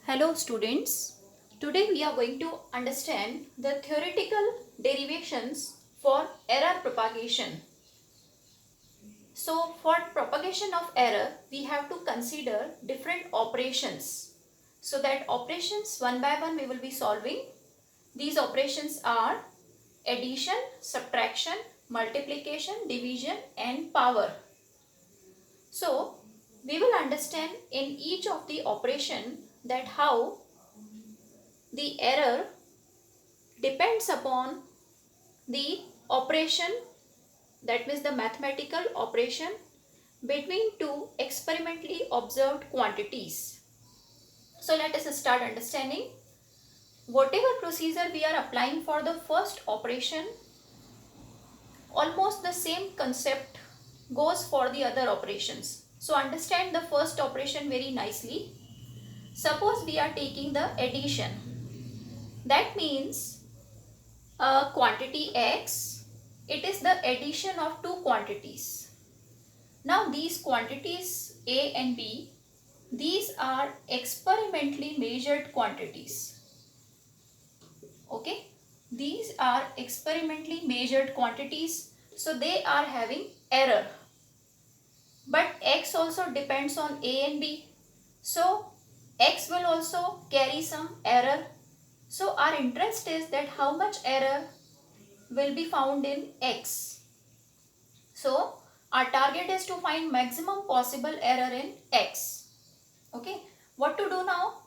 Hello students, today we are going to understand the theoretical derivations for error propagation. So for propagation of error, we have to consider different operations. So that operations one by one we will be solving. These operations are addition, subtraction, multiplication, division and power. So we will understand in each of the operation that how the error depends upon the operation, that means the mathematical operation between two experimentally observed quantities. So let us start understanding. Whatever procedure we are applying for the first operation, almost the same concept goes for the other operations. So understand the first operation very nicely. Suppose we are taking the addition. That means a quantity x, it is the addition of two quantities. Now these quantities A and B, these are experimentally measured quantities. Okay, these are experimentally measured quantities, so they are having error. But x also depends on A and B, so x will also carry some error. So our interest is that how much error will be found in x. So our target is to find maximum possible error in x. Okay, what to do now?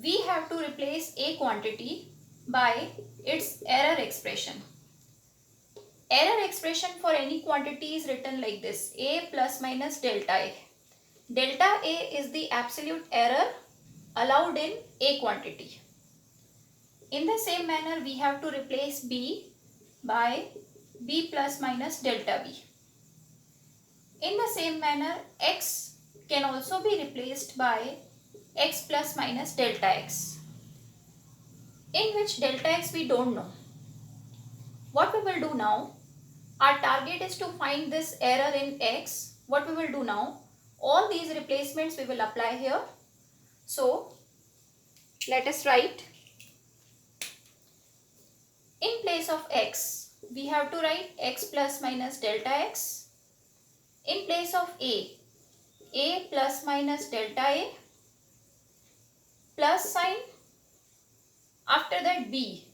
We have to replace a quantity by its error expression. Error expression for any quantity is written like this: a plus minus delta a. Delta a is the absolute error allowed in a quantity. In the same manner, we have to replace b by b plus minus delta b. In the same manner, x can also be replaced by x plus minus delta x, in which delta x we don't know. What we will do now, our target is to find this error in x. What we will do now, all these replacements we will apply here. So let us write, in place of x, we have to write x plus minus delta x. In place of a plus minus delta a, plus sign, after that b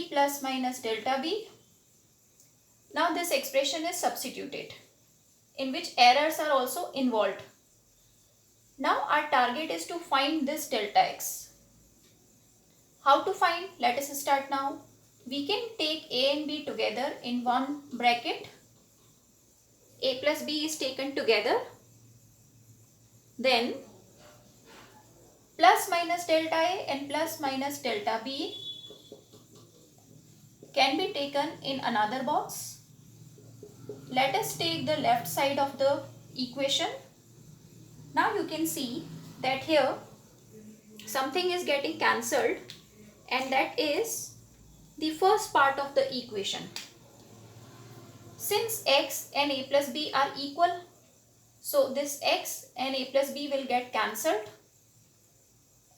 plus minus delta b. Now this expression is substituted, in which errors are also involved. Now our target is to find this delta x. How to find? Let us start now. We can take a and b together in one bracket. A plus b is taken together. Then plus minus delta a and plus minus delta b can be taken in another box. Let us take the left side of the equation. Now you can see that here something is getting cancelled, and that is the first part of the equation. Since x and a plus b are equal, so this x and a plus b will get cancelled,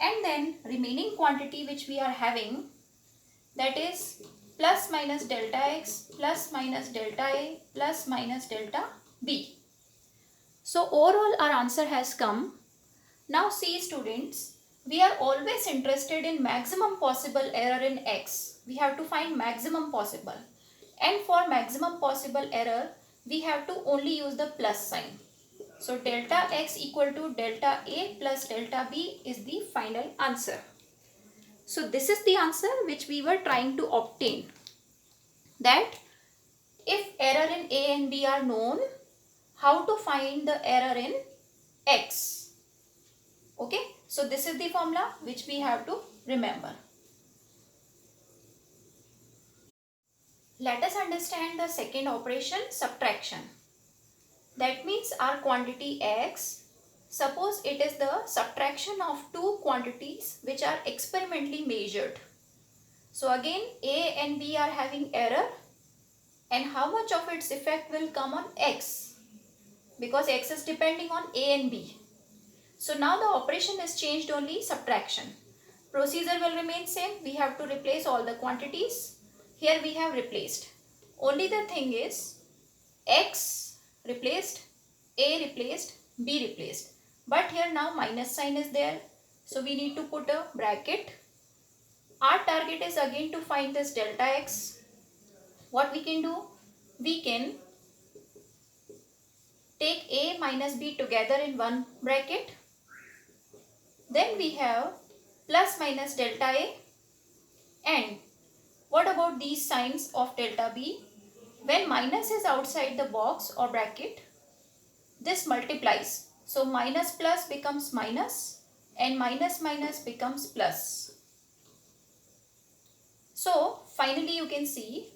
and then remaining quantity which we are having, that is plus minus delta x plus minus delta a plus minus delta b. So overall our answer has come. Now see students, we are always interested in maximum possible error in x. We have to find maximum possible, and for maximum possible error we have to only use the plus sign. So delta x equal to delta a plus delta b is the final answer. So this is the answer which we were trying to obtain, that if error in a and b are known, how to find the error in x. Okay, so this is the formula which we have to remember. Let us understand the second operation, subtraction. That means our quantity x, suppose it is the subtraction of two quantities which are experimentally measured. So again a and b are having error, and how much of its effect will come on x, because x is depending on a and b. So now the operation is changed, only subtraction. Procedure will remain same. We have to replace all the quantities. Here we have replaced. Only the thing is x replaced, a replaced, b replaced. But here now minus sign is there. So we need to put a bracket. Our target is again to find this delta x. What we can do? We can take a minus b together in one bracket. Then we have plus minus delta a. And what about these signs of delta b? When minus is outside the box or bracket, this multiplies. So minus plus becomes minus and minus minus becomes plus. So finally you can see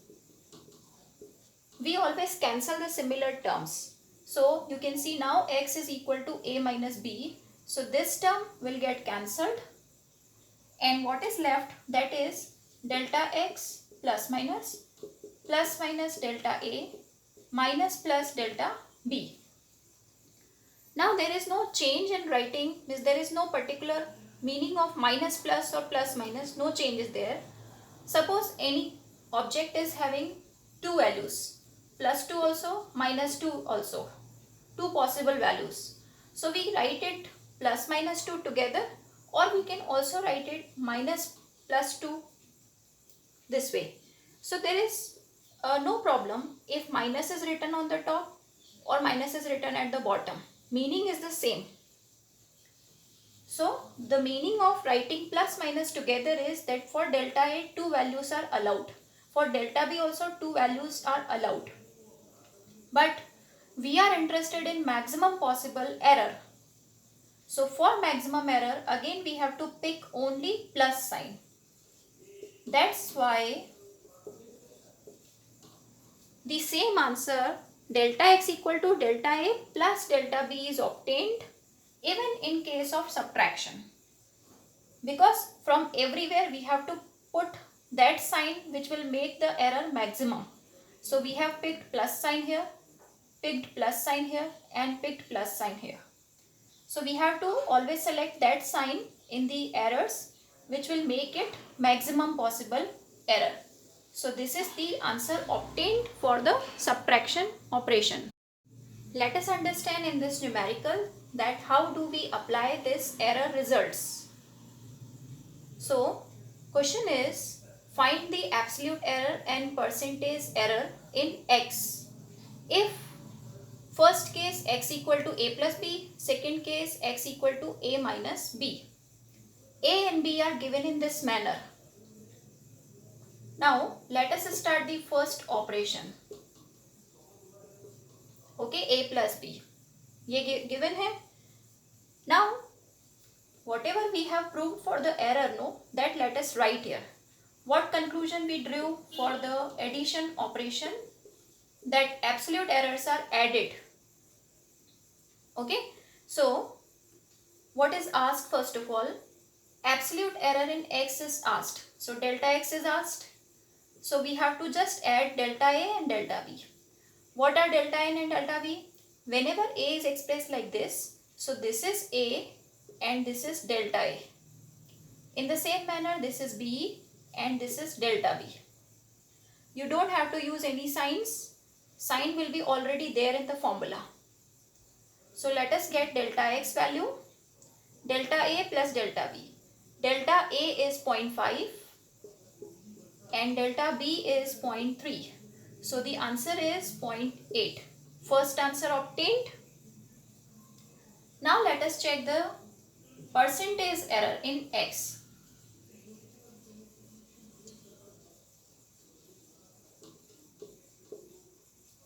we always cancel the similar terms. So you can see now x is equal to a minus b. So this term will get cancelled. And what is left? That is delta x plus minus delta a minus plus delta b. Now there is no change in writing. Means there is no particular meaning of minus plus or plus minus. No change is there. Suppose any object is having two values. Plus 2 also, minus 2 also. Two possible values. So we write it plus minus 2 together, or we can also write it minus plus 2 this way. So there is no problem if minus is written on the top or minus is written at the bottom. Meaning is the same. So the meaning of writing plus minus together is that for delta A two values are allowed. For delta B also two values are allowed. But we are interested in maximum possible error. So for maximum error, again we have to pick only plus sign. That's why the same answer delta x equal to delta A plus delta B is obtained even in case of subtraction. Because from everywhere we have to put that sign which will make the error maximum. So we have picked plus sign here, picked plus sign here and picked plus sign here. So we have to always select that sign in the errors which will make it maximum possible error. So this is the answer obtained for the subtraction operation. Let us understand in this numerical that how do we apply this error results. So question is find the absolute error and percentage error in x. If first case x equal to a plus b, second case x equal to a minus b. A and b are given in this manner. Now let us start the first operation. Okay, a plus b. ये given है. Now whatever we have proved for the error, that let us write here. What conclusion we drew for the addition operation? That absolute errors are added. Okay, so what is asked first of all? Absolute error in x is asked. So delta x is asked. So we have to just add delta A and delta B. What are delta N and delta B? Whenever A is expressed like this, so this is A and this is delta A. In the same manner, this is B and this is delta B. You don't have to use any signs. Sign will be already there in the formula. So let us get delta x value. Delta A plus delta B. Delta A is 0.5 and delta B is 0.3. So the answer is 0.8. First answer obtained. Now let us check the percentage error in x.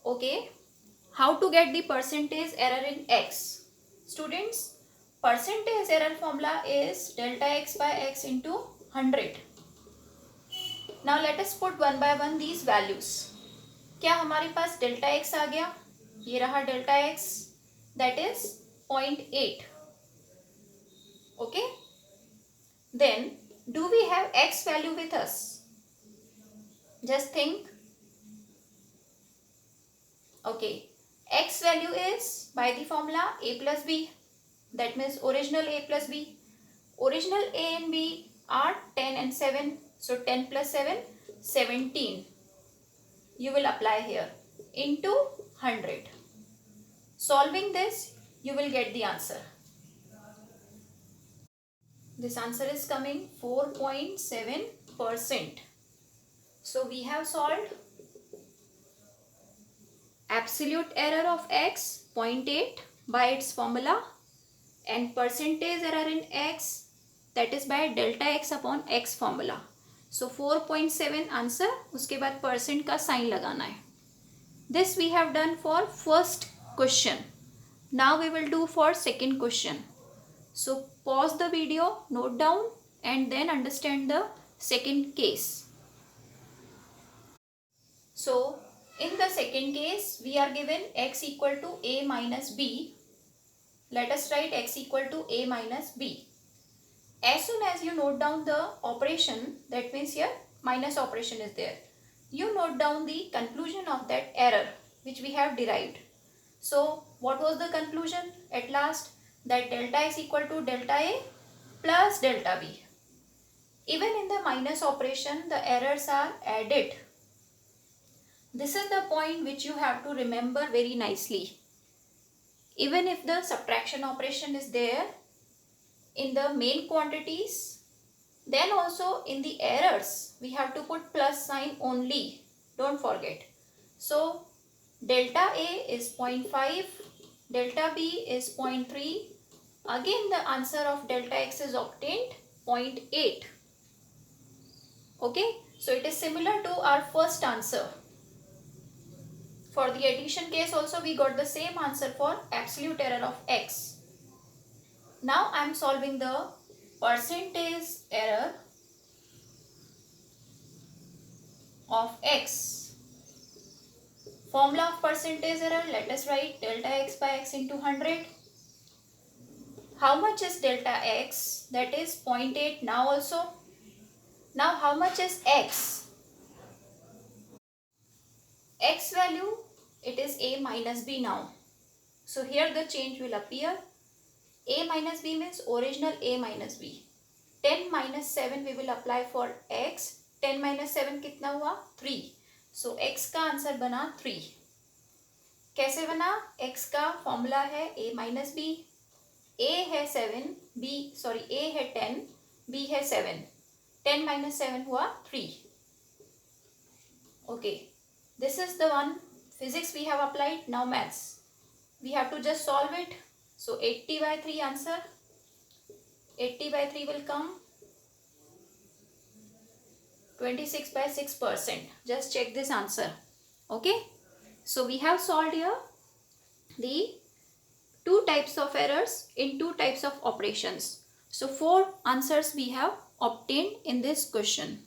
Okay, how to get the percentage error in x? Students, percentage error formula is delta x by x into 100. Now let us put one by one these values. क्या हमारे पास delta x आ गया? ये रहा delta x, that is 0.8. Okay. Then do we have x value with us? Just think. Okay. X value is by the formula a plus b. That means original a plus b. Original a and b are 10 and 7. So 10 plus 7, 17. You will apply here into 100. Solving this, you will get the answer. This answer is coming 4.7%. So we have solved absolute error of x 0.8 by its formula and percentage error in x, that is by delta x upon x formula. So 4.7 answer, उसके बाद percent का sign लगाना है. This we have done for first question. Now we will do for second question. So pause the video, note down and then understand the second case. So in the second case, we are given x equal to a minus b. Let us write x equal to a minus b. As soon as you note down the operation, that means here minus operation is there. You note down the conclusion of that error which we have derived. So what was the conclusion at last? That delta x equal to delta a plus delta b. Even in the minus operation, the errors are added. This is the point which you have to remember very nicely. Even if the subtraction operation is there in the main quantities, then also in the errors we have to put plus sign only. Don't forget. So delta A is 0.5, delta B is 0.3. Again the answer of delta x is obtained 0.8. Okay, so it is similar to our first answer. For the addition case also we got the same answer for absolute error of x. Now I am solving the percentage error of x. Formula of percentage error, let us write delta x by x into 100. How much is delta x? That is 0.8 now also. Now how much is x? X value, it is a minus b now. So here the change will appear. A minus b means original a minus b. 10 minus 7 we will apply for x. 10 minus 7 कितना हुआ? 3. So x का answer बना 3. कैसे बना? x का formula है a minus b. a है 7, a है 10, b है 7. 10 minus 7 हुआ 3. Okay. This is the one physics we have applied. Now maths. We have to just solve it. So 80 by 3 answer. 80 by 3 will come 26 by 6%. Just check this answer. Okay. So we have solved here the two types of errors in two types of operations. So 4 answers we have obtained in this question.